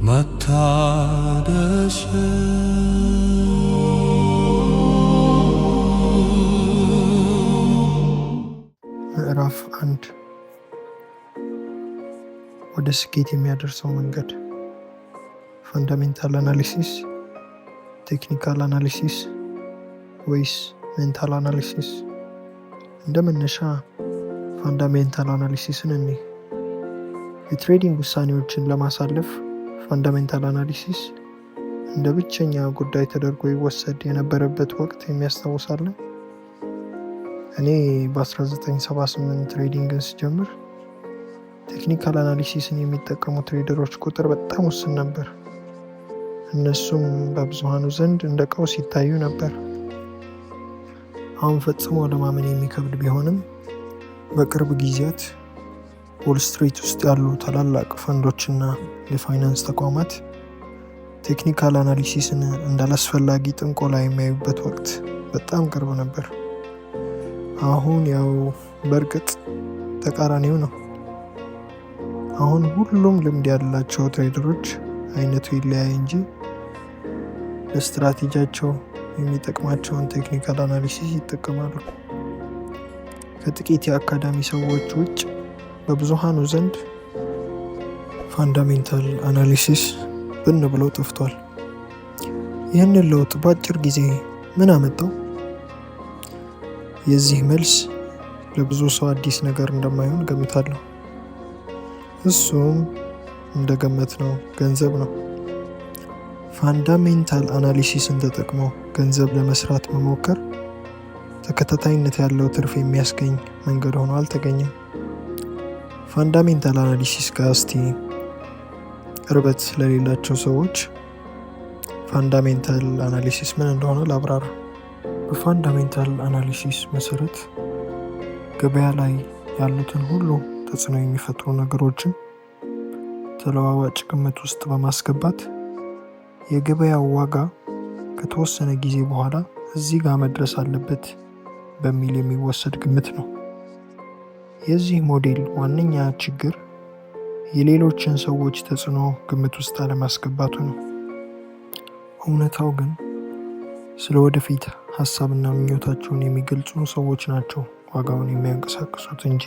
መታደስ ምዕራፍ 1 ወደ ስኬት የሚያደርሰው መንገድ። ፋንዳሜንታል አናሊሲስ፣ ቴክኒካል አናሊሲስ ወይስ ሜንታል አናሊሲስ? እንደ መነሻ ፋንዳሜንታል አናሊሲስን እንይ። የትሬዲንግ ውሳኔዎችን ለማሳለፍ ፋንዳሜንታል አናሊሲስ እንደ ብቸኛ ጉዳይ ተደርጎ ይወሰድ የነበረበት ወቅት የሚያስታውሳለን? እኔ በ1978 ትሬዲንግን ስጀምር ቴክኒካል አናሊሲስን የሚጠቀሙ ትሬደሮች ቁጥር በጣም ውስን ነበር። እነሱም በብዙሃኑ ዘንድ እንደ ቀውስ ይታዩ ነበር። አሁን ፈጽሞ ለማመን የሚከብድ ቢሆንም በቅርብ ጊዜያት ዎል ስትሪት ውስጥ ያሉ ታላላቅ ፈንዶችና የፋይናንስ ተቋማት ቴክኒካል አናሊሲስን እንዳላስፈላጊ ጥንቆላ የሚያዩበት ወቅት በጣም ቅርብ ነበር። አሁን ያው በእርግጥ ተቃራኒው ነው። አሁን ሁሉም ልምድ ያላቸው ትሬደሮች አይነቱ ይለያይ እንጂ ለስትራቴጂያቸው የሚጠቅማቸውን ቴክኒካል አናሊሲስ ይጠቀማሉ። ከጥቂት የአካዳሚ ሰዎች ውጭ በብዙሃኑ ዘንድ ፋንዳሜንታል አናሊሲስ ብን ብሎ ጠፍቷል። ይህንን ለውጥ በአጭር ጊዜ ምን አመጣው? የዚህ መልስ ለብዙ ሰው አዲስ ነገር እንደማይሆን ገምታለሁ። እሱም እንደገመትነው ገንዘብ ነው። ፋንዳሜንታል አናሊሲስን ተጠቅሞ ገንዘብ ለመስራት መሞከር ተከታታይነት ያለው ትርፍ የሚያስገኝ መንገድ ሆኖ አልተገኘም። ፋንዳሜንታል አናሊሲስ ጋር እስቲ ቅርበት ለሌላቸው ሰዎች ፋንዳሜንታል አናሊሲስ ምን እንደሆነ ላብራራ። በፋንዳሜንታል አናሊሲስ መሰረት ገበያ ላይ ያሉትን ሁሉ ተጽዕኖ የሚፈጥሩ ነገሮችን ተለዋዋጭ ግምት ውስጥ በማስገባት የገበያው ዋጋ ከተወሰነ ጊዜ በኋላ እዚህ ጋር መድረስ አለበት በሚል የሚወሰድ ግምት ነው። የዚህ ሞዴል ዋነኛ ችግር የሌሎችን ሰዎች ተጽዕኖ ግምት ውስጥ አለማስገባቱ ነው። እውነታው ግን ስለ ወደፊት ሀሳብና ምኞታቸውን የሚገልጹ ሰዎች ናቸው ዋጋውን የሚያንቀሳቅሱት እንጂ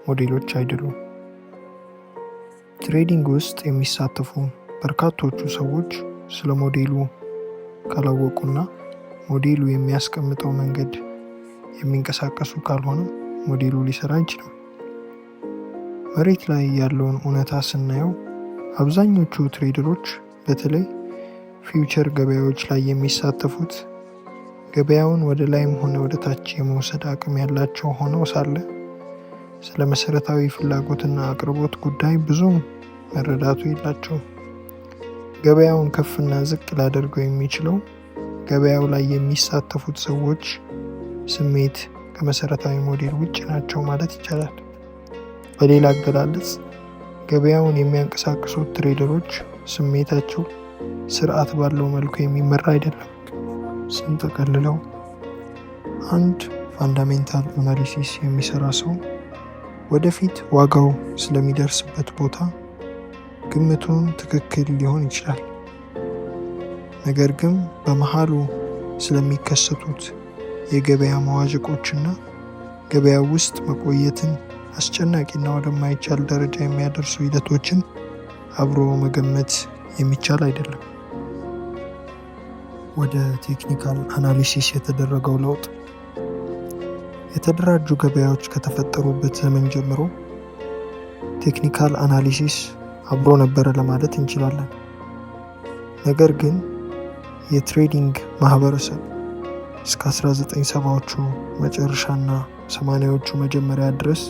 ሞዴሎች አይደሉም። ትሬዲንግ ውስጥ የሚሳተፉ በርካቶቹ ሰዎች ስለ ሞዴሉ ካላወቁና ሞዴሉ የሚያስቀምጠው መንገድ የሚንቀሳቀሱ ካልሆነ ሞዴሉ ሊሰራ አይችልም። መሬት ላይ ያለውን እውነታ ስናየው አብዛኞቹ ትሬደሮች በተለይ ፊውቸር ገበያዎች ላይ የሚሳተፉት ገበያውን ወደ ላይም ሆነ ወደ ታች የመውሰድ አቅም ያላቸው ሆነው ሳለ ስለ መሰረታዊ ፍላጎትና አቅርቦት ጉዳይ ብዙም መረዳቱ የላቸውም። ገበያውን ከፍና ዝቅ ላደርገው የሚችለው ገበያው ላይ የሚሳተፉት ሰዎች ስሜት ከመሰረታዊ ሞዴል ውጭ ናቸው ማለት ይቻላል። በሌላ አገላለጽ ገበያውን የሚያንቀሳቅሱት ትሬደሮች ስሜታቸው ስርዓት ባለው መልኩ የሚመራ አይደለም። ስንጠቀልለው አንድ ፋንዳሜንታል አናሊሲስ የሚሰራ ሰው ወደፊት ዋጋው ስለሚደርስበት ቦታ ግምቱን ትክክል ሊሆን ይችላል። ነገር ግን በመሃሉ ስለሚከሰቱት የገበያ መዋዠቆችና ገበያው ውስጥ መቆየትን አስጨናቂና ወደማይቻል ደረጃ የሚያደርሱ ሂደቶችን አብሮ መገመት የሚቻል አይደለም። ወደ ቴክኒካል አናሊሲስ የተደረገው ለውጥ የተደራጁ ገበያዎች ከተፈጠሩበት ዘመን ጀምሮ ቴክኒካል አናሊሲስ አብሮ ነበረ ለማለት እንችላለን። ነገር ግን የትሬዲንግ ማህበረሰብ እስከ 1970ዎቹ መጨረሻና 80ዎቹ መጀመሪያ ድረስ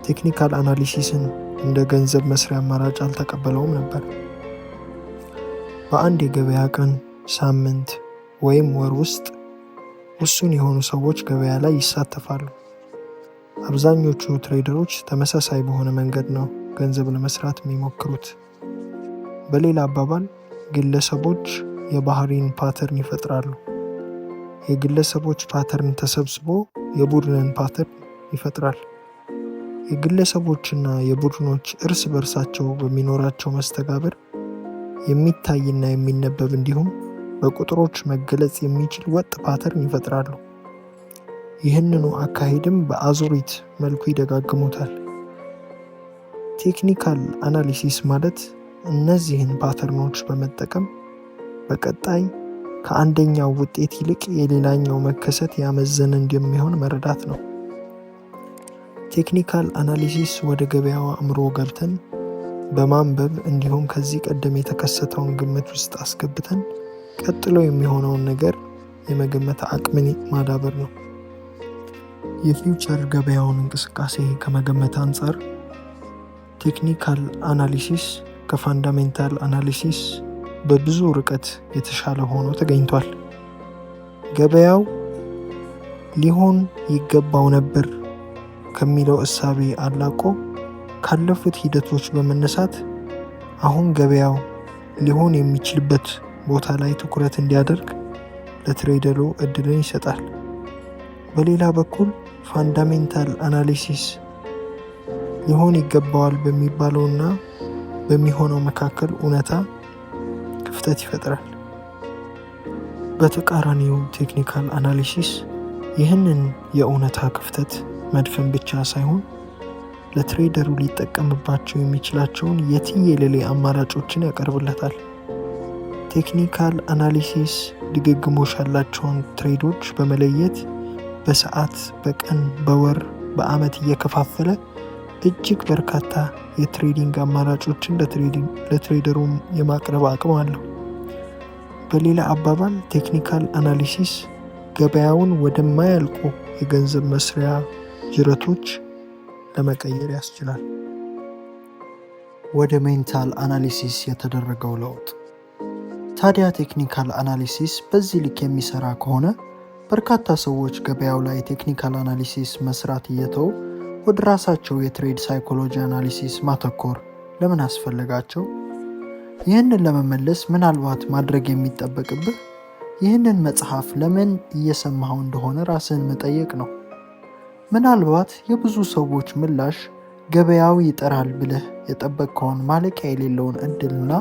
ቴክኒካል አናሊሲስን እንደ ገንዘብ መስሪያ አማራጭ አልተቀበለውም ነበር። በአንድ የገበያ ቀን፣ ሳምንት ወይም ወር ውስጥ ውሱን የሆኑ ሰዎች ገበያ ላይ ይሳተፋሉ። አብዛኞቹ ትሬደሮች ተመሳሳይ በሆነ መንገድ ነው ገንዘብ ለመስራት የሚሞክሩት። በሌላ አባባል ግለሰቦች የባህሪን ፓተርን ይፈጥራሉ። የግለሰቦች ፓተርን ተሰብስቦ የቡድንን ፓተርን ይፈጥራል። የግለሰቦችና የቡድኖች እርስ በርሳቸው በሚኖራቸው መስተጋብር የሚታይና የሚነበብ እንዲሁም በቁጥሮች መገለጽ የሚችል ወጥ ፓተርን ይፈጥራሉ። ይህንኑ አካሄድም በአዙሪት መልኩ ይደጋግሙታል። ቴክኒካል አናሊሲስ ማለት እነዚህን ፓተርኖች በመጠቀም በቀጣይ ከአንደኛው ውጤት ይልቅ የሌላኛው መከሰት ያመዘነ እንደሚሆን መረዳት ነው። ቴክኒካል አናሊሲስ ወደ ገበያው አእምሮ ገብተን በማንበብ እንዲሁም ከዚህ ቀደም የተከሰተውን ግምት ውስጥ አስገብተን ቀጥሎ የሚሆነውን ነገር የመገመት አቅምን ማዳበር ነው። የፊውቸር ገበያውን እንቅስቃሴ ከመገመት አንጻር ቴክኒካል አናሊሲስ ከፋንዳሜንታል አናሊሲስ በብዙ ርቀት የተሻለ ሆኖ ተገኝቷል። ገበያው ሊሆን ይገባው ነበር ከሚለው እሳቤ አላቆ ካለፉት ሂደቶች በመነሳት አሁን ገበያው ሊሆን የሚችልበት ቦታ ላይ ትኩረት እንዲያደርግ ለትሬደሩ እድልን ይሰጣል። በሌላ በኩል ፋንዳሜንታል አናሊሲስ ሊሆን ይገባዋል በሚባለውና በሚሆነው መካከል እውነታ ክፍተት ይፈጥራል። በተቃራኒው ቴክኒካል አናሊሲስ ይህንን የእውነታ ክፍተት መድፈን ብቻ ሳይሆን ለትሬደሩ ሊጠቀምባቸው የሚችላቸውን የትየለሌ አማራጮችን ያቀርብለታል። ቴክኒካል አናሊሲስ ድግግሞሽ ያላቸውን ትሬዶች በመለየት በሰዓት፣ በቀን፣ በወር፣ በዓመት እየከፋፈለ እጅግ በርካታ የትሬዲንግ አማራጮችን ለትሬደሩ የማቅረብ አቅም አለው። በሌላ አባባል ቴክኒካል አናሊሲስ ገበያውን ወደማያልቁ የገንዘብ መስሪያ ጅረቶች ለመቀየር ያስችላል። ወደ ሜንታል አናሊሲስ የተደረገው ለውጥ። ታዲያ ቴክኒካል አናሊሲስ በዚህ ልክ የሚሰራ ከሆነ በርካታ ሰዎች ገበያው ላይ ቴክኒካል አናሊሲስ መስራት እየተው ወደ ራሳቸው የትሬድ ሳይኮሎጂ አናሊሲስ ማተኮር ለምን አስፈለጋቸው? ይህንን ለመመለስ ምናልባት ማድረግ የሚጠበቅብህ ይህንን መጽሐፍ ለምን እየሰማኸው እንደሆነ ራስህን መጠየቅ ነው። ምናልባት የብዙ ሰዎች ምላሽ ገበያው ይጠራል ብለህ የጠበቅከውን ማለቂያ የሌለውን እድልና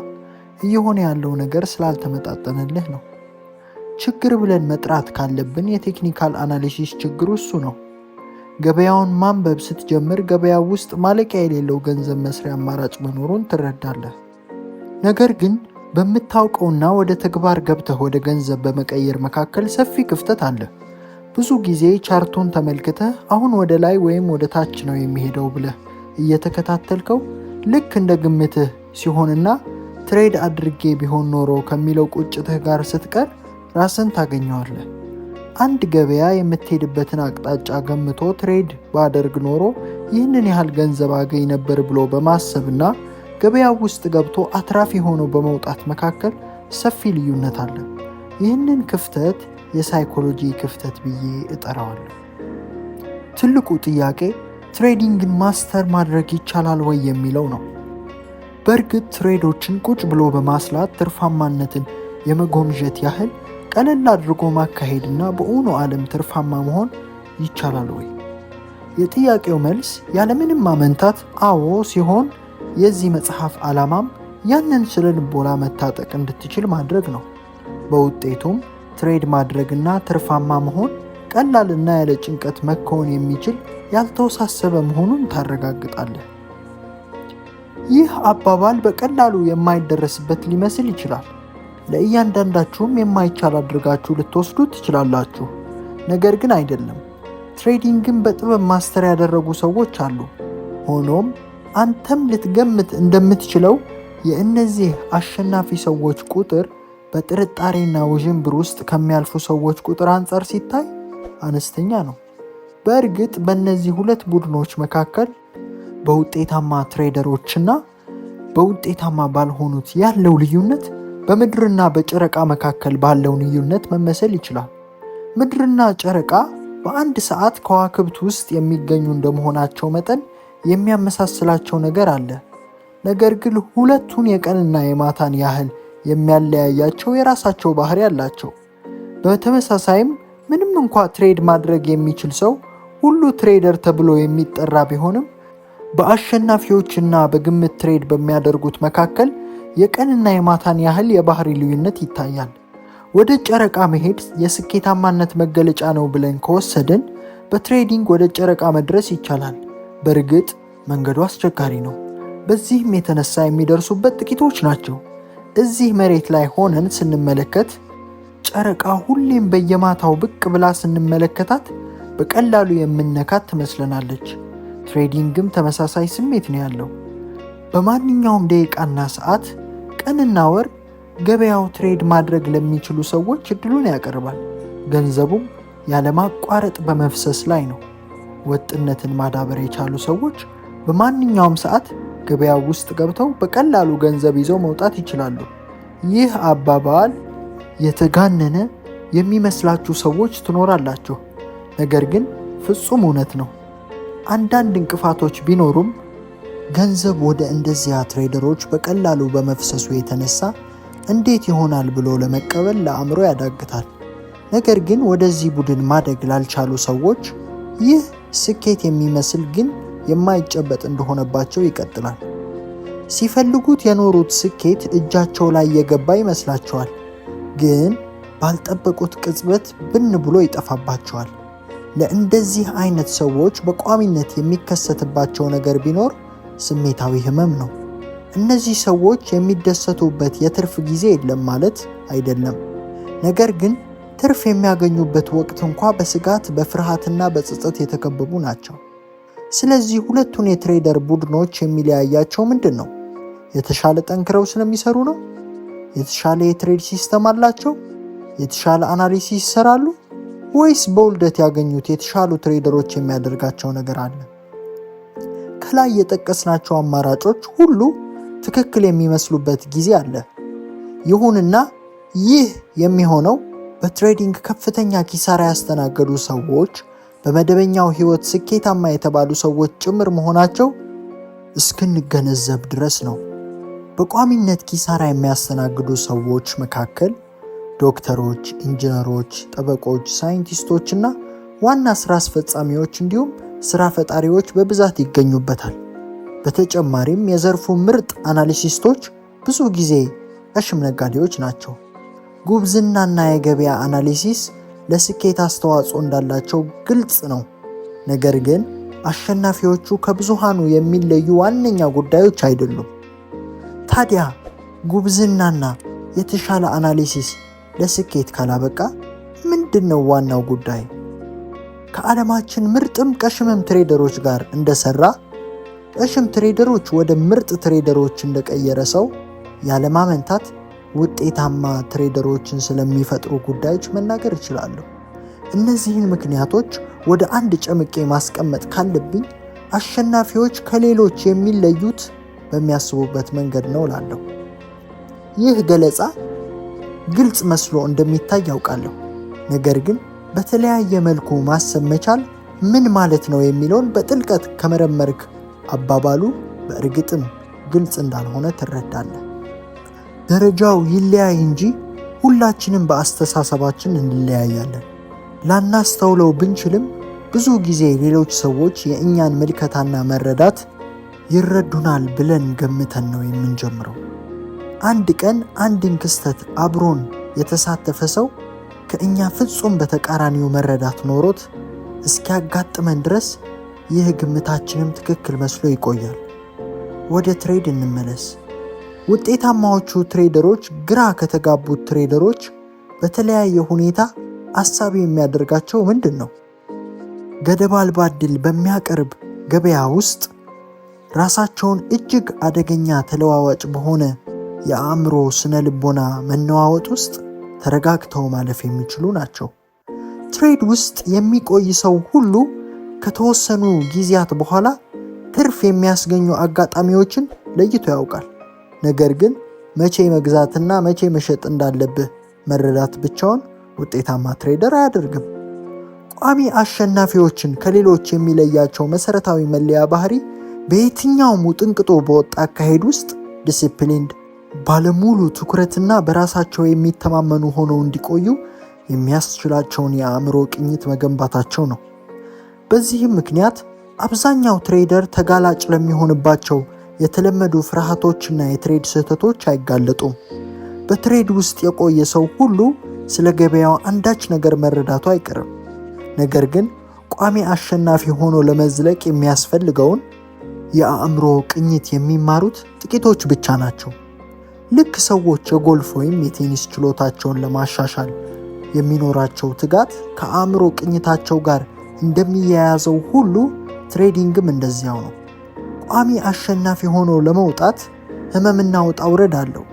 እየሆነ ያለው ነገር ስላልተመጣጠነልህ ነው። ችግር ብለን መጥራት ካለብን የቴክኒካል አናሊሲስ ችግሩ እሱ ነው። ገበያውን ማንበብ ስትጀምር ገበያው ውስጥ ማለቂያ የሌለው ገንዘብ መስሪያ አማራጭ መኖሩን ትረዳለህ። ነገር ግን በምታውቀውና ወደ ተግባር ገብተህ ወደ ገንዘብ በመቀየር መካከል ሰፊ ክፍተት አለ። ብዙ ጊዜ ቻርቱን ተመልክተህ አሁን ወደ ላይ ወይም ወደ ታች ነው የሚሄደው ብለህ እየተከታተልከው ልክ እንደ ግምትህ ሲሆንና ትሬድ አድርጌ ቢሆን ኖሮ ከሚለው ቁጭትህ ጋር ስትቀር ራስን ታገኘዋለህ። አንድ ገበያ የምትሄድበትን አቅጣጫ ገምቶ ትሬድ ባደርግ ኖሮ ይህንን ያህል ገንዘብ አገኝ ነበር ብሎ በማሰብና ገበያው ውስጥ ገብቶ አትራፊ ሆኖ በመውጣት መካከል ሰፊ ልዩነት አለ። ይህንን ክፍተት የሳይኮሎጂ ክፍተት ብዬ እጠራዋለሁ። ትልቁ ጥያቄ ትሬዲንግን ማስተር ማድረግ ይቻላል ወይ የሚለው ነው። በእርግጥ ትሬዶችን ቁጭ ብሎ በማስላት ትርፋማነትን የመጎምጀት ያህል ቀለል አድርጎ ማካሄድና በእውኑ ዓለም ትርፋማ መሆን ይቻላል ወይ? የጥያቄው መልስ ያለምንም ማመንታት አዎ ሲሆን የዚህ መጽሐፍ ዓላማም ያንን ስለ ልቦና መታጠቅ እንድትችል ማድረግ ነው። በውጤቱም ትሬድ ማድረግና ትርፋማ መሆን ቀላልና ያለ ጭንቀት መከወን የሚችል ያልተወሳሰበ መሆኑን ታረጋግጣለህ። ይህ አባባል በቀላሉ የማይደረስበት ሊመስል ይችላል። ለእያንዳንዳችሁም የማይቻል አድርጋችሁ ልትወስዱ ትችላላችሁ። ነገር ግን አይደለም። ትሬዲንግን በጥበብ ማስተር ያደረጉ ሰዎች አሉ። ሆኖም አንተም ልትገምት እንደምትችለው የእነዚህ አሸናፊ ሰዎች ቁጥር በጥርጣሬና ውዥንብር ውስጥ ከሚያልፉ ሰዎች ቁጥር አንጻር ሲታይ አነስተኛ ነው። በእርግጥ በእነዚህ ሁለት ቡድኖች መካከል በውጤታማ ትሬደሮችና በውጤታማ ባልሆኑት ያለው ልዩነት በምድርና በጨረቃ መካከል ባለው ልዩነት መመሰል ይችላል። ምድርና ጨረቃ በአንድ ሰዓት ከዋክብት ውስጥ የሚገኙ እንደመሆናቸው መጠን የሚያመሳስላቸው ነገር አለ። ነገር ግን ሁለቱን የቀንና የማታን ያህል የሚያለያያቸው የራሳቸው ባህሪ አላቸው። በተመሳሳይም ምንም እንኳ ትሬድ ማድረግ የሚችል ሰው ሁሉ ትሬደር ተብሎ የሚጠራ ቢሆንም በአሸናፊዎችና በግምት ትሬድ በሚያደርጉት መካከል የቀንና የማታን ያህል የባህሪ ልዩነት ይታያል። ወደ ጨረቃ መሄድ የስኬታማነት መገለጫ ነው ብለን ከወሰድን በትሬዲንግ ወደ ጨረቃ መድረስ ይቻላል። በእርግጥ መንገዱ አስቸጋሪ ነው። በዚህም የተነሳ የሚደርሱበት ጥቂቶች ናቸው። እዚህ መሬት ላይ ሆነን ስንመለከት ጨረቃ ሁሌም በየማታው ብቅ ብላ ስንመለከታት በቀላሉ የምንነካት ትመስለናለች። ትሬዲንግም ተመሳሳይ ስሜት ነው ያለው። በማንኛውም ደቂቃና ሰዓት፣ ቀንና ወር ገበያው ትሬድ ማድረግ ለሚችሉ ሰዎች እድሉን ያቀርባል። ገንዘቡም ያለማቋረጥ በመፍሰስ ላይ ነው። ወጥነትን ማዳበር የቻሉ ሰዎች በማንኛውም ሰዓት ገበያው ውስጥ ገብተው በቀላሉ ገንዘብ ይዘው መውጣት ይችላሉ። ይህ አባባል የተጋነነ የሚመስላችሁ ሰዎች ትኖራላችሁ፣ ነገር ግን ፍጹም እውነት ነው። አንዳንድ እንቅፋቶች ቢኖሩም ገንዘብ ወደ እንደዚያ ትሬደሮች በቀላሉ በመፍሰሱ የተነሳ እንዴት ይሆናል ብሎ ለመቀበል ለአእምሮ ያዳግታል። ነገር ግን ወደዚህ ቡድን ማደግ ላልቻሉ ሰዎች ይህ ስኬት የሚመስል ግን የማይጨበጥ እንደሆነባቸው ይቀጥላል። ሲፈልጉት የኖሩት ስኬት እጃቸው ላይ የገባ ይመስላቸዋል፣ ግን ባልጠበቁት ቅጽበት ብን ብሎ ይጠፋባቸዋል። ለእንደዚህ አይነት ሰዎች በቋሚነት የሚከሰትባቸው ነገር ቢኖር ስሜታዊ ህመም ነው። እነዚህ ሰዎች የሚደሰቱበት የትርፍ ጊዜ የለም ማለት አይደለም፣ ነገር ግን ትርፍ የሚያገኙበት ወቅት እንኳ በስጋት በፍርሃትና በጸጸት የተከበቡ ናቸው። ስለዚህ ሁለቱን የትሬደር ቡድኖች የሚለያያቸው ምንድን ነው? የተሻለ ጠንክረው ስለሚሰሩ ነው? የተሻለ የትሬድ ሲስተም አላቸው? የተሻለ አናሊሲስ ይሰራሉ? ወይስ በውልደት ያገኙት የተሻሉ ትሬደሮች የሚያደርጋቸው ነገር አለ? ከላይ የጠቀስናቸው አማራጮች ሁሉ ትክክል የሚመስሉበት ጊዜ አለ። ይሁንና ይህ የሚሆነው በትሬዲንግ ከፍተኛ ኪሳራ ያስተናገዱ ሰዎች በመደበኛው ህይወት ስኬታማ የተባሉ ሰዎች ጭምር መሆናቸው እስክንገነዘብ ድረስ ነው። በቋሚነት ኪሳራ የሚያስተናግዱ ሰዎች መካከል ዶክተሮች፣ ኢንጂነሮች፣ ጠበቆች፣ ሳይንቲስቶች እና ዋና ስራ አስፈጻሚዎች እንዲሁም ስራ ፈጣሪዎች በብዛት ይገኙበታል። በተጨማሪም የዘርፉ ምርጥ አናሊሲስቶች ብዙ ጊዜ ቀሽም ነጋዴዎች ናቸው። ጉብዝናና የገበያ አናሊሲስ ለስኬት አስተዋጽኦ እንዳላቸው ግልጽ ነው። ነገር ግን አሸናፊዎቹ ከብዙሃኑ የሚለዩ ዋነኛ ጉዳዮች አይደሉም። ታዲያ ጉብዝናና የተሻለ አናሊሲስ ለስኬት ካላበቃ ምንድነው ዋናው ጉዳይ? ከዓለማችን ምርጥም ቀሽምም ትሬደሮች ጋር እንደሰራ ቀሽም ትሬደሮች ወደ ምርጥ ትሬደሮች እንደቀየረ ሰው ያለማመንታት ውጤታማ ትሬደሮችን ስለሚፈጥሩ ጉዳዮች መናገር እችላለሁ። እነዚህን ምክንያቶች ወደ አንድ ጨምቄ ማስቀመጥ ካለብኝ አሸናፊዎች ከሌሎች የሚለዩት በሚያስቡበት መንገድ ነው እላለሁ። ይህ ገለጻ ግልጽ መስሎ እንደሚታይ ያውቃለሁ። ነገር ግን በተለያየ መልኩ ማሰብ መቻል ምን ማለት ነው የሚለውን በጥልቀት ከመረመርክ አባባሉ በእርግጥም ግልጽ እንዳልሆነ ትረዳለህ። ደረጃው ይለያይ እንጂ ሁላችንም በአስተሳሰባችን እንለያያለን። ላናስተውለው ብንችልም ብዙ ጊዜ ሌሎች ሰዎች የእኛን ምልከታና መረዳት ይረዱናል ብለን ገምተን ነው የምንጀምረው። አንድ ቀን አንድን ክስተት አብሮን የተሳተፈ ሰው ከእኛ ፍጹም በተቃራኒው መረዳት ኖሮት እስኪያጋጥመን ድረስ ይህ ግምታችንም ትክክል መስሎ ይቆያል። ወደ ትሬድ እንመለስ። ውጤታማዎቹ ትሬደሮች ግራ ከተጋቡት ትሬደሮች በተለያየ ሁኔታ አሳቢ የሚያደርጋቸው ምንድን ነው? ገደብ አልባ ዕድል በሚያቀርብ ገበያ ውስጥ ራሳቸውን እጅግ አደገኛ ተለዋዋጭ በሆነ የአእምሮ ስነ ልቦና መነዋወጥ ውስጥ ተረጋግተው ማለፍ የሚችሉ ናቸው። ትሬድ ውስጥ የሚቆይ ሰው ሁሉ ከተወሰኑ ጊዜያት በኋላ ትርፍ የሚያስገኙ አጋጣሚዎችን ለይቶ ያውቃል። ነገር ግን መቼ መግዛትና መቼ መሸጥ እንዳለብህ መረዳት ብቻውን ውጤታማ ትሬደር አያደርግም። ቋሚ አሸናፊዎችን ከሌሎች የሚለያቸው መሰረታዊ መለያ ባህሪ በየትኛውም ውጥንቅጦ በወጣ አካሄድ ውስጥ ዲሲፕሊንድ፣ ባለሙሉ ትኩረትና በራሳቸው የሚተማመኑ ሆነው እንዲቆዩ የሚያስችላቸውን የአእምሮ ቅኝት መገንባታቸው ነው። በዚህም ምክንያት አብዛኛው ትሬደር ተጋላጭ ለሚሆንባቸው የተለመዱ ፍርሃቶችና የትሬድ ስህተቶች አይጋለጡም። በትሬድ ውስጥ የቆየ ሰው ሁሉ ስለ ገበያው አንዳች ነገር መረዳቱ አይቀርም። ነገር ግን ቋሚ አሸናፊ ሆኖ ለመዝለቅ የሚያስፈልገውን የአእምሮ ቅኝት የሚማሩት ጥቂቶች ብቻ ናቸው። ልክ ሰዎች የጎልፍ ወይም የቴኒስ ችሎታቸውን ለማሻሻል የሚኖራቸው ትጋት ከአእምሮ ቅኝታቸው ጋር እንደሚያያዘው ሁሉ ትሬዲንግም እንደዚያው ነው። ቋሚ አሸናፊ ሆኖ ለመውጣት ህመምና ውጣ ውረድ አለው።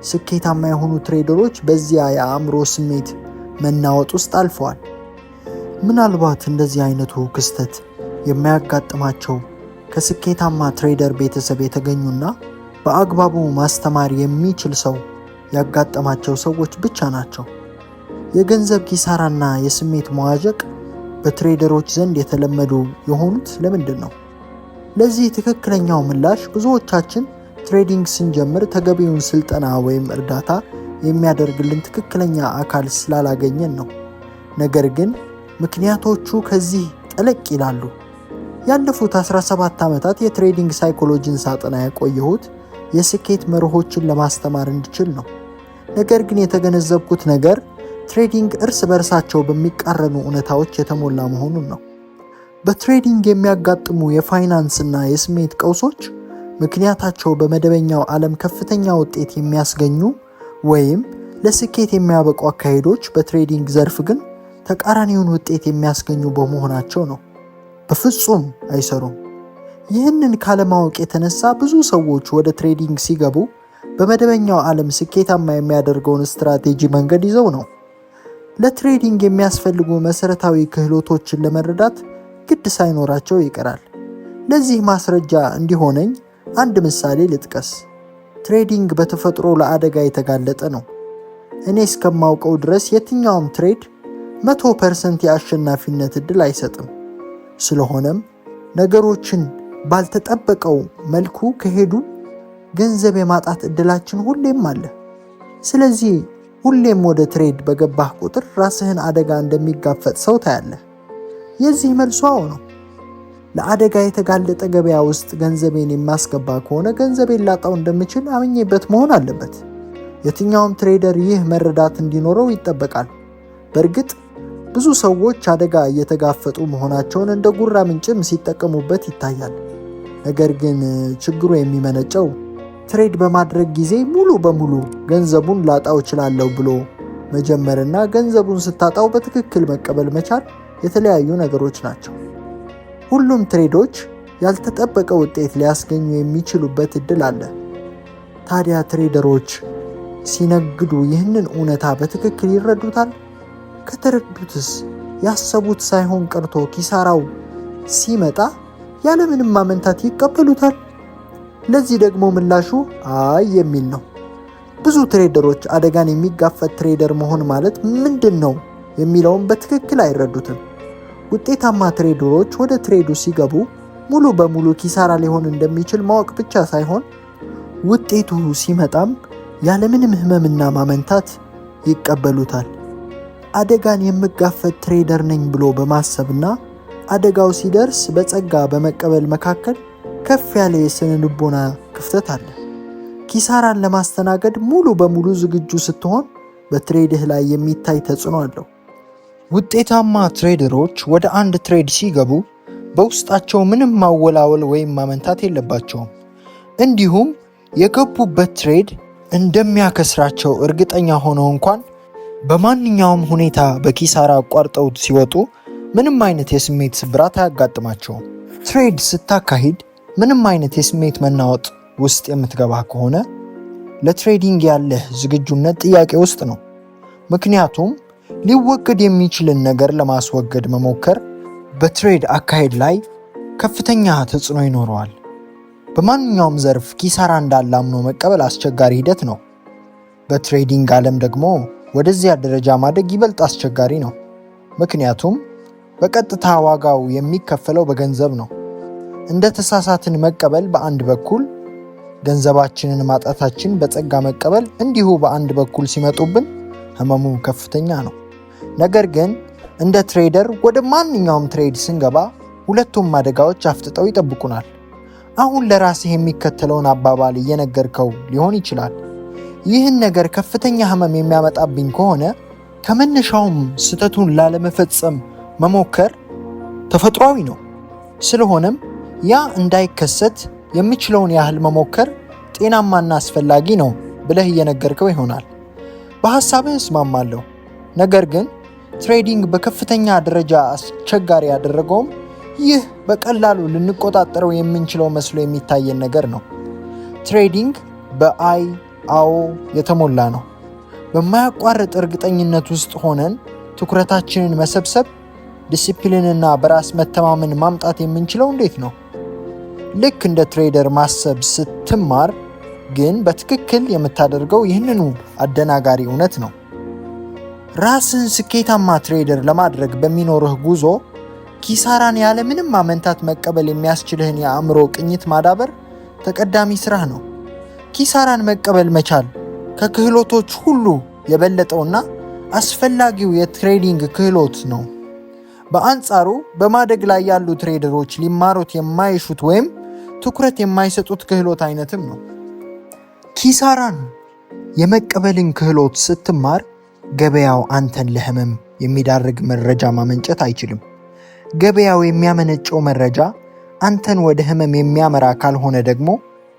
ስኬታማ የሆኑ ትሬደሮች በዚያ የአእምሮ ስሜት መናወጥ ውስጥ አልፈዋል። ምናልባት እንደዚህ አይነቱ ክስተት የማያጋጥማቸው ከስኬታማ ትሬደር ቤተሰብ የተገኙና በአግባቡ ማስተማር የሚችል ሰው ያጋጠማቸው ሰዎች ብቻ ናቸው። የገንዘብ ኪሳራና የስሜት መዋዠቅ በትሬደሮች ዘንድ የተለመዱ የሆኑት ለምንድን ነው? ለዚህ ትክክለኛው ምላሽ ብዙዎቻችን ትሬዲንግ ስንጀምር ተገቢውን ስልጠና ወይም እርዳታ የሚያደርግልን ትክክለኛ አካል ስላላገኘን ነው። ነገር ግን ምክንያቶቹ ከዚህ ጠለቅ ይላሉ። ያለፉት 17 ዓመታት የትሬዲንግ ሳይኮሎጂን ሳጠና የቆየሁት የስኬት መርሆችን ለማስተማር እንድችል ነው። ነገር ግን የተገነዘብኩት ነገር ትሬዲንግ እርስ በርሳቸው በሚቃረኑ እውነታዎች የተሞላ መሆኑን ነው። በትሬዲንግ የሚያጋጥሙ የፋይናንስና የስሜት ቀውሶች ምክንያታቸው በመደበኛው ዓለም ከፍተኛ ውጤት የሚያስገኙ ወይም ለስኬት የሚያበቁ አካሄዶች በትሬዲንግ ዘርፍ ግን ተቃራኒውን ውጤት የሚያስገኙ በመሆናቸው ነው። በፍጹም አይሰሩም። ይህንን ካለማወቅ የተነሳ ብዙ ሰዎች ወደ ትሬዲንግ ሲገቡ በመደበኛው ዓለም ስኬታማ የሚያደርገውን ስትራቴጂ መንገድ ይዘው ነው። ለትሬዲንግ የሚያስፈልጉ መሰረታዊ ክህሎቶችን ለመረዳት ግድ ሳይኖራቸው ይቀራል። ለዚህ ማስረጃ እንዲሆነኝ አንድ ምሳሌ ልጥቀስ። ትሬዲንግ በተፈጥሮ ለአደጋ የተጋለጠ ነው። እኔ እስከማውቀው ድረስ የትኛውም ትሬድ 100% የአሸናፊነት ዕድል አይሰጥም። ስለሆነም ነገሮችን ባልተጠበቀው መልኩ ከሄዱ ገንዘብ የማጣት ዕድላችን ሁሌም አለ። ስለዚህ ሁሌም ወደ ትሬድ በገባህ ቁጥር ራስህን አደጋ እንደሚጋፈጥ ሰው ታያለህ። የዚህ መልሱ አዎ ነው። ለአደጋ የተጋለጠ ገበያ ውስጥ ገንዘቤን የማስገባ ከሆነ ገንዘቤን ላጣው እንደምችል አምኜበት መሆን አለበት። የትኛውም ትሬደር ይህ መረዳት እንዲኖረው ይጠበቃል። በእርግጥ ብዙ ሰዎች አደጋ እየተጋፈጡ መሆናቸውን እንደ ጉራ ምንጭም ሲጠቀሙበት ይታያል። ነገር ግን ችግሩ የሚመነጨው ትሬድ በማድረግ ጊዜ ሙሉ በሙሉ ገንዘቡን ላጣው እችላለሁ ብሎ መጀመርና ገንዘቡን ስታጣው በትክክል መቀበል መቻል የተለያዩ ነገሮች ናቸው። ሁሉም ትሬዶች ያልተጠበቀ ውጤት ሊያስገኙ የሚችሉበት እድል አለ። ታዲያ ትሬደሮች ሲነግዱ ይህንን እውነታ በትክክል ይረዱታል? ከተረዱትስ ያሰቡት ሳይሆን ቀርቶ ኪሳራው ሲመጣ ያለምንም ማመንታት ይቀበሉታል? ለዚህ ደግሞ ምላሹ አይ የሚል ነው። ብዙ ትሬደሮች አደጋን የሚጋፈጥ ትሬደር መሆን ማለት ምንድን ነው የሚለውን በትክክል አይረዱትም። ውጤታማ ትሬደሮች ወደ ትሬዱ ሲገቡ ሙሉ በሙሉ ኪሳራ ሊሆን እንደሚችል ማወቅ ብቻ ሳይሆን ውጤቱ ሲመጣም ያለምንም ህመምና ማመንታት ይቀበሉታል። አደጋን የምጋፈጥ ትሬደር ነኝ ብሎ በማሰብና አደጋው ሲደርስ በጸጋ በመቀበል መካከል ከፍ ያለ የስነ ልቦና ክፍተት አለ። ኪሳራን ለማስተናገድ ሙሉ በሙሉ ዝግጁ ስትሆን በትሬድህ ላይ የሚታይ ተጽዕኖ አለው። ውጤታማ ትሬደሮች ወደ አንድ ትሬድ ሲገቡ በውስጣቸው ምንም ማወላወል ወይም ማመንታት የለባቸውም። እንዲሁም የገቡበት ትሬድ እንደሚያከስራቸው እርግጠኛ ሆነው እንኳን በማንኛውም ሁኔታ በኪሳራ አቋርጠውት ሲወጡ ምንም አይነት የስሜት ስብራት አያጋጥማቸውም። ትሬድ ስታካሂድ ምንም አይነት የስሜት መናወጥ ውስጥ የምትገባ ከሆነ ለትሬዲንግ ያለህ ዝግጁነት ጥያቄ ውስጥ ነው። ምክንያቱም ሊወገድ የሚችልን ነገር ለማስወገድ መሞከር በትሬድ አካሄድ ላይ ከፍተኛ ተጽዕኖ ይኖረዋል። በማንኛውም ዘርፍ ኪሳራ እንዳለ አምኖ መቀበል አስቸጋሪ ሂደት ነው። በትሬዲንግ ዓለም ደግሞ ወደዚያ ደረጃ ማደግ ይበልጥ አስቸጋሪ ነው። ምክንያቱም በቀጥታ ዋጋው የሚከፈለው በገንዘብ ነው። እንደ ተሳሳትን መቀበል በአንድ በኩል፣ ገንዘባችንን ማጣታችን በጸጋ መቀበል እንዲሁ በአንድ በኩል ሲመጡብን ህመሙ ከፍተኛ ነው። ነገር ግን እንደ ትሬደር ወደ ማንኛውም ትሬድ ስንገባ ሁለቱም አደጋዎች አፍጥጠው ይጠብቁናል። አሁን ለራስህ የሚከተለውን አባባል እየነገርከው ሊሆን ይችላል። ይህን ነገር ከፍተኛ ህመም የሚያመጣብኝ ከሆነ ከመነሻውም ስህተቱን ላለመፈጸም መሞከር ተፈጥሯዊ ነው። ስለሆነም ያ እንዳይከሰት የምችለውን ያህል መሞከር ጤናማና አስፈላጊ ነው ብለህ እየነገርከው ይሆናል። በሐሳብህ እስማማለሁ። ነገር ግን ትሬዲንግ በከፍተኛ ደረጃ አስቸጋሪ ያደረገውም ይህ በቀላሉ ልንቆጣጠረው የምንችለው መስሎ የሚታየን ነገር ነው። ትሬዲንግ አዎ የተሞላ ነው። በማያቋርጥ እርግጠኝነት ውስጥ ሆነን ትኩረታችንን መሰብሰብ፣ ዲሲፕሊንና በራስ መተማመን ማምጣት የምንችለው እንዴት ነው? ልክ እንደ ትሬደር ማሰብ ስትማር ግን በትክክል የምታደርገው ይህንኑ አደናጋሪ እውነት ነው። ራስን ስኬታማ ትሬደር ለማድረግ በሚኖርህ ጉዞ ኪሳራን ያለ ምንም ማመንታት መቀበል የሚያስችልህን የአእምሮ ቅኝት ማዳበር ተቀዳሚ ስራህ ነው። ኪሳራን መቀበል መቻል ከክህሎቶች ሁሉ የበለጠውና አስፈላጊው የትሬዲንግ ክህሎት ነው። በአንጻሩ በማደግ ላይ ያሉ ትሬደሮች ሊማሩት የማይሹት ወይም ትኩረት የማይሰጡት ክህሎት አይነትም ነው። ኪሳራን የመቀበልን ክህሎት ስትማር ገበያው አንተን ለህመም የሚዳርግ መረጃ ማመንጨት አይችልም። ገበያው የሚያመነጨው መረጃ አንተን ወደ ህመም የሚያመራ ካልሆነ ደግሞ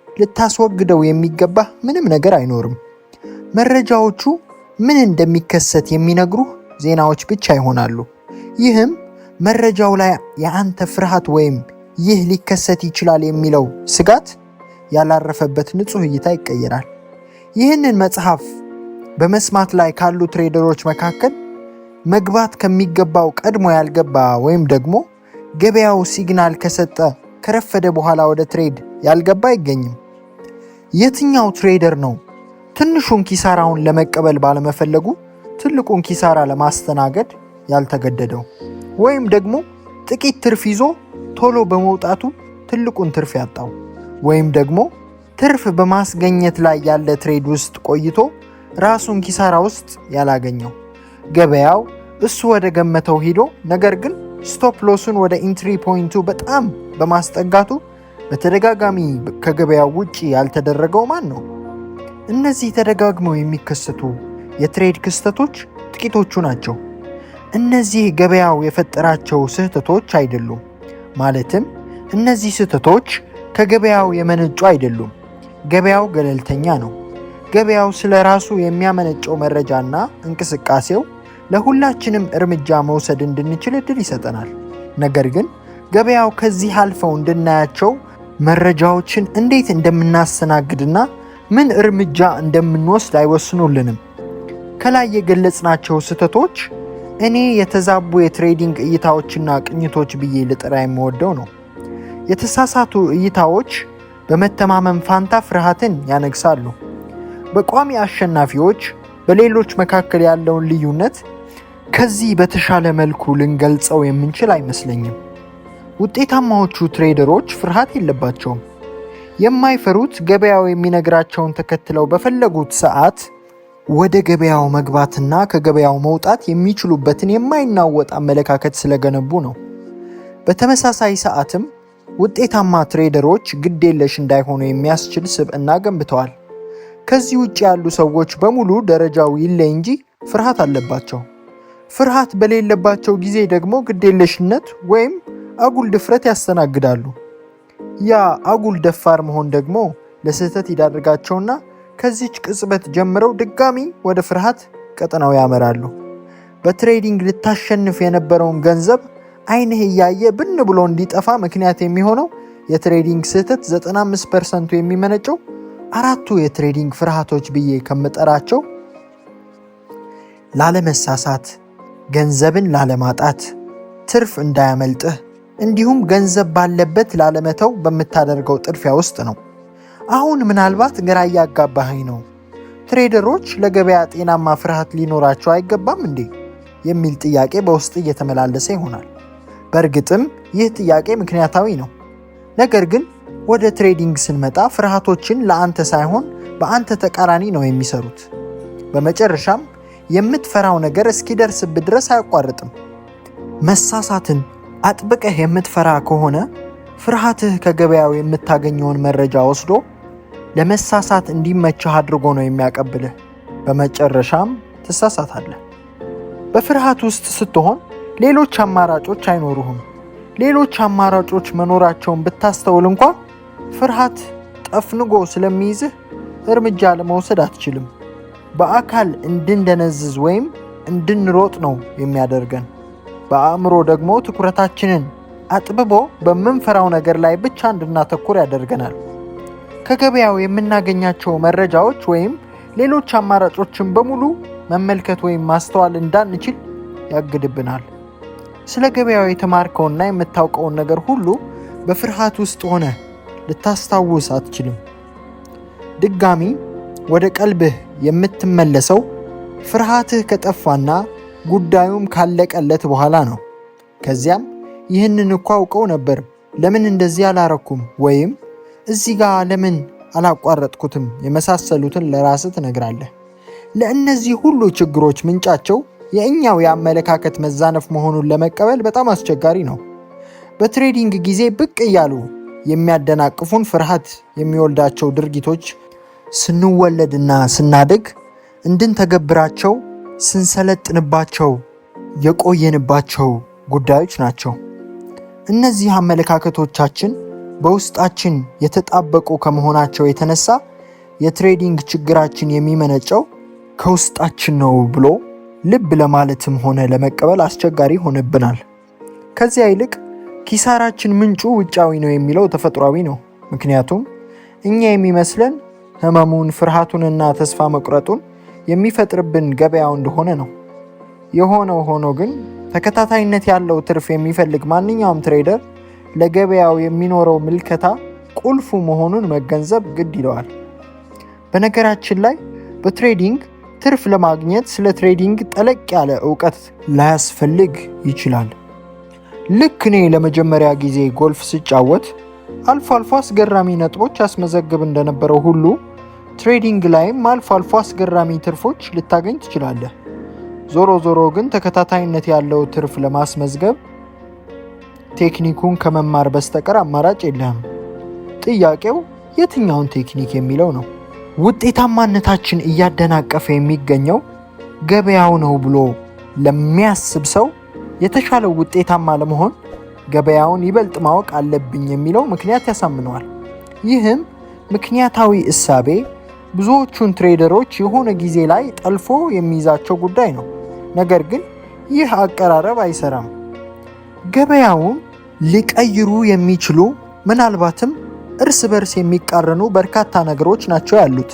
ልታስወግደው የሚገባህ ምንም ነገር አይኖርም። መረጃዎቹ ምን እንደሚከሰት የሚነግሩህ ዜናዎች ብቻ ይሆናሉ። ይህም መረጃው ላይ የአንተ ፍርሃት ወይም ይህ ሊከሰት ይችላል የሚለው ስጋት ያላረፈበት ንጹህ እይታ ይቀየራል። ይህንን መጽሐፍ በመስማት ላይ ካሉ ትሬደሮች መካከል መግባት ከሚገባው ቀድሞ ያልገባ ወይም ደግሞ ገበያው ሲግናል ከሰጠ ከረፈደ በኋላ ወደ ትሬድ ያልገባ አይገኝም። የትኛው ትሬደር ነው ትንሹን ኪሳራውን ለመቀበል ባለመፈለጉ ትልቁን ኪሳራ ለማስተናገድ ያልተገደደው? ወይም ደግሞ ጥቂት ትርፍ ይዞ ቶሎ በመውጣቱ ትልቁን ትርፍ ያጣው? ወይም ደግሞ ትርፍ በማስገኘት ላይ ያለ ትሬድ ውስጥ ቆይቶ ራሱን ኪሳራ ውስጥ ያላገኘው? ገበያው እሱ ወደ ገመተው ሂዶ ነገር ግን ስቶፕ ሎሱን ወደ ኢንትሪ ፖይንቱ በጣም በማስጠጋቱ በተደጋጋሚ ከገበያው ውጪ ያልተደረገው ማን ነው? እነዚህ ተደጋግመው የሚከሰቱ የትሬድ ክስተቶች ጥቂቶቹ ናቸው። እነዚህ ገበያው የፈጠራቸው ስህተቶች አይደሉም። ማለትም እነዚህ ስህተቶች ከገበያው የመነጩ አይደሉም። ገበያው ገለልተኛ ነው። ገበያው ስለ ራሱ የሚያመነጨው መረጃና እንቅስቃሴው ለሁላችንም እርምጃ መውሰድ እንድንችል እድል ይሰጠናል። ነገር ግን ገበያው ከዚህ አልፈው እንድናያቸው መረጃዎችን እንዴት እንደምናስተናግድና ምን እርምጃ እንደምንወስድ አይወስኑልንም። ከላይ የገለጽናቸው ስህተቶች እኔ የተዛቡ የትሬዲንግ እይታዎችና ቅኝቶች ብዬ ልጠራ የምወደው ነው። የተሳሳቱ እይታዎች በመተማመን ፋንታ ፍርሃትን ያነግሳሉ። በቋሚ አሸናፊዎች በሌሎች መካከል ያለውን ልዩነት ከዚህ በተሻለ መልኩ ልንገልጸው የምንችል አይመስለኝም። ውጤታማዎቹ ትሬደሮች ፍርሃት የለባቸውም። የማይፈሩት ገበያው የሚነግራቸውን ተከትለው በፈለጉት ሰዓት ወደ ገበያው መግባትና ከገበያው መውጣት የሚችሉበትን የማይናወጥ አመለካከት ስለገነቡ ነው። በተመሳሳይ ሰዓትም ውጤታማ ትሬደሮች ግዴለሽ እንዳይሆኑ የሚያስችል ስብዕና ገንብተዋል። ከዚህ ውጭ ያሉ ሰዎች በሙሉ ደረጃው ይለይ እንጂ ፍርሃት አለባቸው። ፍርሃት በሌለባቸው ጊዜ ደግሞ ግዴለሽነት ወይም አጉል ድፍረት ያስተናግዳሉ። ያ አጉል ደፋር መሆን ደግሞ ለስህተት ይዳርጋቸውና ከዚች ቅጽበት ጀምረው ድጋሚ ወደ ፍርሃት ቀጠናው ያመራሉ። በትሬዲንግ ልታሸንፍ የነበረውን ገንዘብ አይንህ እያየ ብን ብሎ እንዲጠፋ ምክንያት የሚሆነው የትሬዲንግ ስህተት 95%ቱ የሚመነጨው አራቱ የትሬዲንግ ፍርሃቶች ብዬ ከምጠራቸው ላለመሳሳት፣ ገንዘብን ላለማጣት፣ ትርፍ እንዳያመልጥህ እንዲሁም ገንዘብ ባለበት ላለመተው በምታደርገው ጥድፊያ ውስጥ ነው። አሁን ምናልባት ግራ እያጋባኸኝ ነው። ትሬደሮች ለገበያ ጤናማ ፍርሃት ሊኖራቸው አይገባም እንዴ? የሚል ጥያቄ በውስጥ እየተመላለሰ ይሆናል። በእርግጥም ይህ ጥያቄ ምክንያታዊ ነው። ነገር ግን ወደ ትሬዲንግ ስንመጣ ፍርሃቶችን ለአንተ ሳይሆን በአንተ ተቃራኒ ነው የሚሰሩት። በመጨረሻም የምትፈራው ነገር እስኪደርስብህ ድረስ አያቋርጥም። መሳሳትን አጥብቀህ የምትፈራ ከሆነ ፍርሃትህ ከገበያው የምታገኘውን መረጃ ወስዶ ለመሳሳት እንዲመችህ አድርጎ ነው የሚያቀብልህ። በመጨረሻም ትሳሳታለህ። በፍርሃት ውስጥ ስትሆን ሌሎች አማራጮች አይኖሩህም። ሌሎች አማራጮች መኖራቸውን ብታስተውል እንኳ ፍርሃት ጠፍንጎ ስለሚይዝህ እርምጃ ለመውሰድ አትችልም። በአካል እንድንደነዝዝ ወይም እንድንሮጥ ነው የሚያደርገን። በአእምሮ ደግሞ ትኩረታችንን አጥብቦ በምንፈራው ነገር ላይ ብቻ እንድናተኩር ያደርገናል። ከገበያው የምናገኛቸው መረጃዎች ወይም ሌሎች አማራጮችን በሙሉ መመልከት ወይም ማስተዋል እንዳንችል ያግድብናል። ስለ ገበያው የተማርከውና የምታውቀውን ነገር ሁሉ በፍርሃት ውስጥ ሆነ ልታስታውስ አትችልም። ድጋሚ ወደ ቀልብህ የምትመለሰው ፍርሃትህ ከጠፋና ጉዳዩም ካለቀለት በኋላ ነው። ከዚያም ይህንን እኮ አውቀው ነበር፣ ለምን እንደዚህ አላረኩም ወይም እዚህ ጋር ለምን አላቋረጥኩትም የመሳሰሉትን ለራስህ ትነግራለህ። ለእነዚህ ሁሉ ችግሮች ምንጫቸው የእኛው የአመለካከት መዛነፍ መሆኑን ለመቀበል በጣም አስቸጋሪ ነው። በትሬዲንግ ጊዜ ብቅ እያሉ የሚያደናቅፉን ፍርሃት የሚወልዳቸው ድርጊቶች ስንወለድና ስናድግ እንድንተገብራቸው ስንሰለጥንባቸው የቆየንባቸው ጉዳዮች ናቸው። እነዚህ አመለካከቶቻችን በውስጣችን የተጣበቁ ከመሆናቸው የተነሳ የትሬዲንግ ችግራችን የሚመነጨው ከውስጣችን ነው ብሎ ልብ ለማለትም ሆነ ለመቀበል አስቸጋሪ ሆነብናል። ከዚያ ይልቅ ኪሳራችን ምንጩ ውጫዊ ነው የሚለው ተፈጥሯዊ ነው። ምክንያቱም እኛ የሚመስለን ህመሙን፣ ፍርሃቱንና ተስፋ መቁረጡን የሚፈጥርብን ገበያው እንደሆነ ነው። የሆነው ሆኖ ግን ተከታታይነት ያለው ትርፍ የሚፈልግ ማንኛውም ትሬደር ለገበያው የሚኖረው ምልከታ ቁልፉ መሆኑን መገንዘብ ግድ ይለዋል። በነገራችን ላይ በትሬዲንግ ትርፍ ለማግኘት ስለ ትሬዲንግ ጠለቅ ያለ እውቀት ላያስፈልግ ይችላል። ልክ እኔ ለመጀመሪያ ጊዜ ጎልፍ ስጫወት አልፎ አልፎ አስገራሚ ነጥቦች ያስመዘግብ እንደነበረው ሁሉ ትሬዲንግ ላይም አልፎ አልፎ አስገራሚ ትርፎች ልታገኝ ትችላለህ። ዞሮ ዞሮ ግን ተከታታይነት ያለው ትርፍ ለማስመዝገብ ቴክኒኩን ከመማር በስተቀር አማራጭ የለህም። ጥያቄው የትኛውን ቴክኒክ የሚለው ነው። ውጤታማነታችን እያደናቀፈ የሚገኘው ገበያው ነው ብሎ ለሚያስብ ሰው የተሻለው ውጤታማ ለመሆን ገበያውን ይበልጥ ማወቅ አለብኝ የሚለው ምክንያት ያሳምነዋል። ይህም ምክንያታዊ እሳቤ ብዙዎቹን ትሬደሮች የሆነ ጊዜ ላይ ጠልፎ የሚይዛቸው ጉዳይ ነው። ነገር ግን ይህ አቀራረብ አይሰራም። ገበያውን ሊቀይሩ የሚችሉ ምናልባትም እርስ በርስ የሚቃረኑ በርካታ ነገሮች ናቸው ያሉት።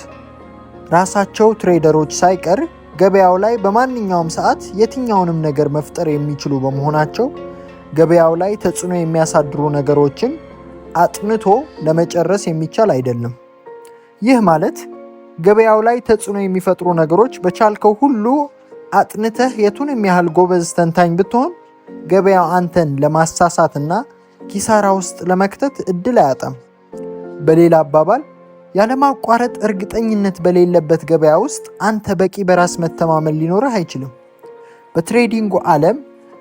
ራሳቸው ትሬደሮች ሳይቀር ገበያው ላይ በማንኛውም ሰዓት የትኛውንም ነገር መፍጠር የሚችሉ በመሆናቸው ገበያው ላይ ተጽዕኖ የሚያሳድሩ ነገሮችን አጥንቶ ለመጨረስ የሚቻል አይደለም። ይህ ማለት ገበያው ላይ ተጽዕኖ የሚፈጥሩ ነገሮች በቻልከው ሁሉ አጥንተህ የቱንም ያህል ጎበዝ ተንታኝ ብትሆን ገበያው አንተን ለማሳሳትና ኪሳራ ውስጥ ለመክተት እድል አያጣም። በሌላ አባባል ያለማቋረጥ እርግጠኝነት በሌለበት ገበያ ውስጥ አንተ በቂ በራስ መተማመን ሊኖርህ አይችልም። በትሬዲንጉ ዓለም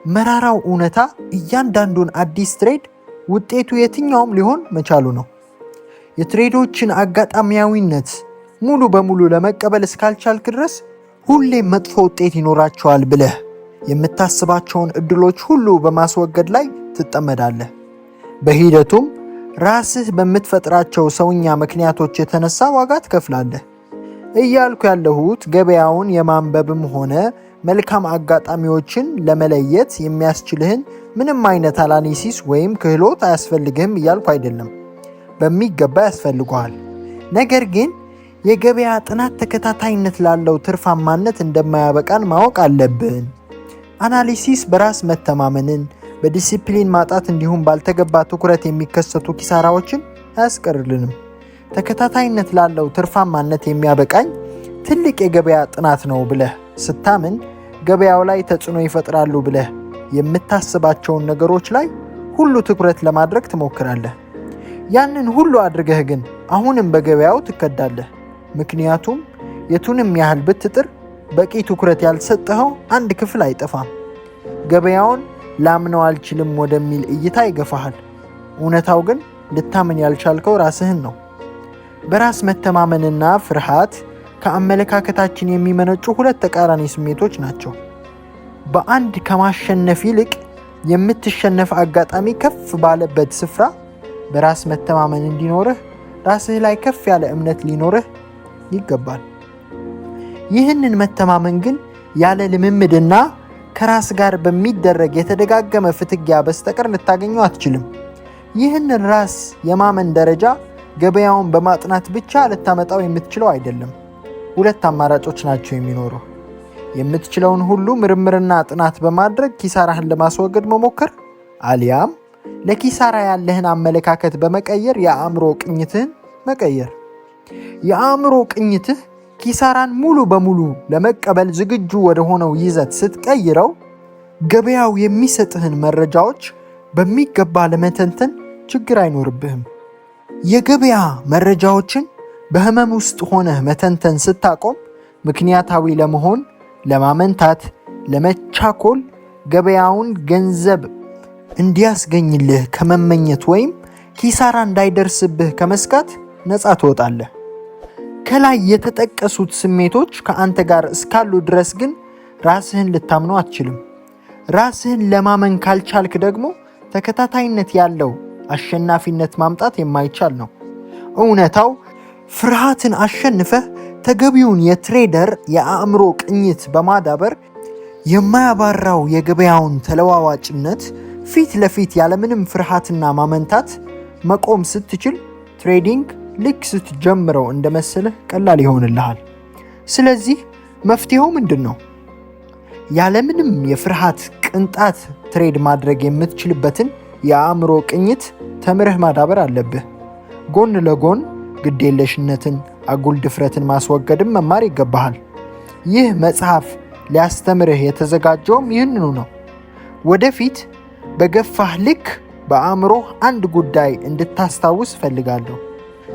መራራው እውነታ እያንዳንዱን አዲስ ትሬድ ውጤቱ የትኛውም ሊሆን መቻሉ ነው። የትሬዶችን አጋጣሚያዊነት ሙሉ በሙሉ ለመቀበል እስካልቻልክ ድረስ ሁሌም መጥፎ ውጤት ይኖራቸዋል ብለህ የምታስባቸውን እድሎች ሁሉ በማስወገድ ላይ ትጠመዳለህ። በሂደቱም ራስህ በምትፈጥራቸው ሰውኛ ምክንያቶች የተነሳ ዋጋ ትከፍላለህ። እያልኩ ያለሁት ገበያውን የማንበብም ሆነ መልካም አጋጣሚዎችን ለመለየት የሚያስችልህን ምንም አይነት አናሊሲስ ወይም ክህሎት አያስፈልግህም እያልኩ አይደለም። በሚገባ ያስፈልገዋል። ነገር ግን የገበያ ጥናት ተከታታይነት ላለው ትርፋማነት እንደማያበቃን ማወቅ አለብን። አናሊሲስ በራስ መተማመንን፣ በዲሲፕሊን ማጣት እንዲሁም ባልተገባ ትኩረት የሚከሰቱ ኪሳራዎችን አያስቀርልንም። ተከታታይነት ላለው ትርፋማነት የሚያበቃኝ ትልቅ የገበያ ጥናት ነው ብለህ ስታምን ገበያው ላይ ተጽዕኖ ይፈጥራሉ ብለህ የምታስባቸውን ነገሮች ላይ ሁሉ ትኩረት ለማድረግ ትሞክራለህ። ያንን ሁሉ አድርገህ ግን አሁንም በገበያው ትከዳለህ። ምክንያቱም የቱንም ያህል ብትጥር በቂ ትኩረት ያልሰጠኸው አንድ ክፍል አይጠፋም። ገበያውን ላምነው አልችልም ወደሚል እይታ ይገፋሃል። እውነታው ግን ልታምን ያልቻልከው ራስህን ነው። በራስ መተማመንና ፍርሃት ከአመለካከታችን የሚመነጩ ሁለት ተቃራኒ ስሜቶች ናቸው። በአንድ ከማሸነፍ ይልቅ የምትሸነፍ አጋጣሚ ከፍ ባለበት ስፍራ በራስ መተማመን እንዲኖርህ ራስህ ላይ ከፍ ያለ እምነት ሊኖርህ ይገባል። ይህንን መተማመን ግን ያለ ልምምድና ከራስ ጋር በሚደረግ የተደጋገመ ፍትጊያ በስተቀር ልታገኘው አትችልም። ይህንን ራስ የማመን ደረጃ ገበያውን በማጥናት ብቻ ልታመጣው የምትችለው አይደለም። ሁለት አማራጮች ናቸው የሚኖሩ። የምትችለውን ሁሉ ምርምርና ጥናት በማድረግ ኪሳራህን ለማስወገድ መሞከር፣ አሊያም ለኪሳራ ያለህን አመለካከት በመቀየር የአእምሮ ቅኝትህን መቀየር። የአእምሮ ቅኝትህ ኪሳራን ሙሉ በሙሉ ለመቀበል ዝግጁ ወደ ሆነው ይዘት ስትቀይረው ገበያው የሚሰጥህን መረጃዎች በሚገባ ለመተንተን ችግር አይኖርብህም። የገበያ መረጃዎችን በህመም ውስጥ ሆነህ መተንተን ስታቆም ምክንያታዊ ለመሆን፣ ለማመንታት፣ ለመቻኮል፣ ገበያውን ገንዘብ እንዲያስገኝልህ ከመመኘት ወይም ኪሳራ እንዳይደርስብህ ከመስጋት ነፃ ትወጣለህ። ከላይ የተጠቀሱት ስሜቶች ከአንተ ጋር እስካሉ ድረስ ግን ራስህን ልታምነው አትችልም። ራስህን ለማመን ካልቻልክ ደግሞ ተከታታይነት ያለው አሸናፊነት ማምጣት የማይቻል ነው። እውነታው ፍርሃትን አሸንፈህ ተገቢውን የትሬደር የአእምሮ ቅኝት በማዳበር የማያባራው የገበያውን ተለዋዋጭነት ፊት ለፊት ያለምንም ፍርሃትና ማመንታት መቆም ስትችል ትሬዲንግ ልክ ስትጀምረው እንደመሰለህ ቀላል ይሆንልሃል። ስለዚህ መፍትሄው ምንድን ነው? ያለምንም የፍርሃት ቅንጣት ትሬድ ማድረግ የምትችልበትን የአእምሮ ቅኝት ተምረህ ማዳበር አለብህ። ጎን ለጎን ግዴለሽነትን፣ አጉል ድፍረትን ማስወገድም መማር ይገባሃል። ይህ መጽሐፍ ሊያስተምርህ የተዘጋጀውም ይህንኑ ነው። ወደፊት በገፋህ ልክ በአእምሮህ አንድ ጉዳይ እንድታስታውስ እፈልጋለሁ።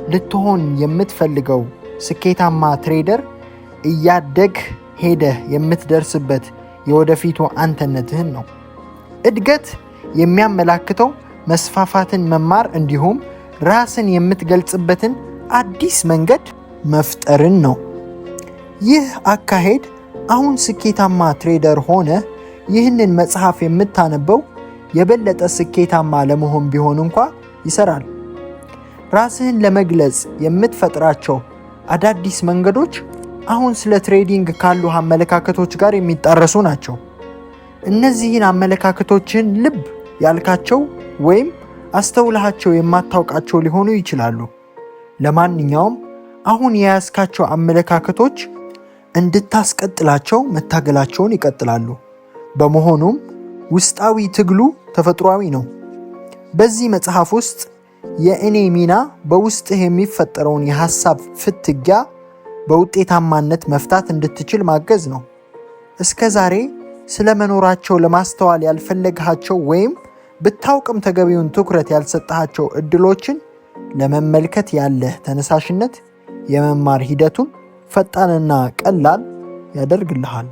ልትሆን የምትፈልገው ስኬታማ ትሬደር እያደግህ ሄደህ የምትደርስበት የወደፊቱ አንተነትህን ነው። እድገት የሚያመላክተው መስፋፋትን መማር እንዲሁም ራስን የምትገልጽበትን አዲስ መንገድ መፍጠርን ነው። ይህ አካሄድ አሁን ስኬታማ ትሬደር ሆነ ይህንን መጽሐፍ የምታነበው የበለጠ ስኬታማ ለመሆን ቢሆን እንኳ ይሰራል። ራስህን ለመግለጽ የምትፈጥራቸው አዳዲስ መንገዶች አሁን ስለ ትሬዲንግ ካሉ አመለካከቶች ጋር የሚጣረሱ ናቸው። እነዚህን አመለካከቶችን ልብ ያልካቸው ወይም አስተውለሃቸው የማታውቃቸው ሊሆኑ ይችላሉ። ለማንኛውም አሁን የያዝካቸው አመለካከቶች እንድታስቀጥላቸው መታገላቸውን ይቀጥላሉ። በመሆኑም ውስጣዊ ትግሉ ተፈጥሯዊ ነው። በዚህ መጽሐፍ ውስጥ የእኔ ሚና በውስጥህ የሚፈጠረውን የሐሳብ ፍትጊያ በውጤታማነት መፍታት እንድትችል ማገዝ ነው። እስከ ዛሬ ስለ መኖራቸው ለማስተዋል ያልፈለግሃቸው ወይም ብታውቅም ተገቢውን ትኩረት ያልሰጠሃቸው እድሎችን ለመመልከት ያለህ ተነሳሽነት የመማር ሂደቱን ፈጣንና ቀላል ያደርግልሃል።